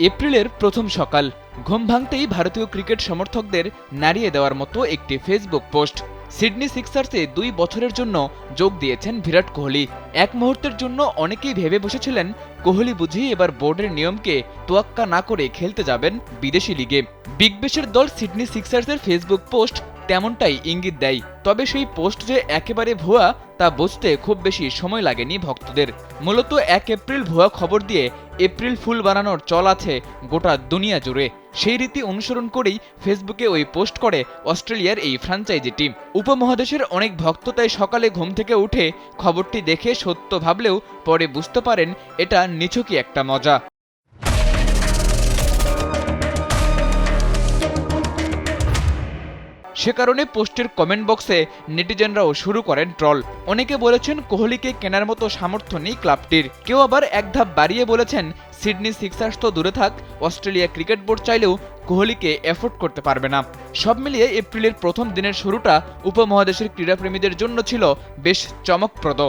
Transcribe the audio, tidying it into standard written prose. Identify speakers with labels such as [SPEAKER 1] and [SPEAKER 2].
[SPEAKER 1] এপ্রিলের প্রথম সকাল, ঘুম ভাঙতেই ভারতীয় ক্রিকেট সমর্থকদের নাড়িয়ে দেওয়ার মতো একটি ফেসবুক পোস্ট। সিডনি সিক্সার্সে ২ বছরের জন্য যোগ দিয়েছেন বিরাট কোহলি। এক মুহূর্তের জন্য অনেকেই ভেবে বসেছিলেন কোহলি বুঝি এবার বোর্ডের নিয়মকে তোয়াক্কা না করে খেলতে যাবেন বিদেশি লিগে। বিগ ব্যাশের দল সিডনি সিক্সার্সের ফেসবুক পোস্ট তেমনটাই ইঙ্গিত দেয়। তবে সেই পোস্ট যে একেবারে ভুয়া তা বুঝতে খুব বেশি সময় লাগেনি ভক্তদের। মূলত ১ এপ্রিল ভুয়া খবর দিয়ে এপ্রিল ফুল বানানোর চল আছে গোটা দুনিয়া জুড়ে। সেই রীতি অনুসরণ করেই ফেসবুকে ওই পোস্ট করে অস্ট্রেলিয়ার এই ফ্র্যাঞ্চাইজি টিম। উপমহাদেশের অনেক ভক্ত তাই সকালে ঘুম থেকে উঠে খবরটি দেখে সত্য ভাবলেও পরে বুঝতে পারেন এটা নিছকই একটা মজা। সে কারণে পোস্টের কমেন্ট বক্সে নেটিজেনরাও শুরু করেন ট্রল। অনেকে বলেছেন কোহলিকে কেনার মতো সামর্থ্য নেই ক্লাবটির। কেউ আবার এক ধাপ বাড়িয়ে বলেছেন সিডনি সিক্সার্স তো দূরে থাক, অস্ট্রেলিয়া ক্রিকেট বোর্ড চাইলেও কোহলিকে এফোর্ড করতে পারবে না। সব মিলিয়ে এপ্রিলের প্রথম দিনের শুরুটা উপমহাদেশের ক্রীড়াপ্রেমীদের জন্য ছিল বেশ চমকপ্রদ।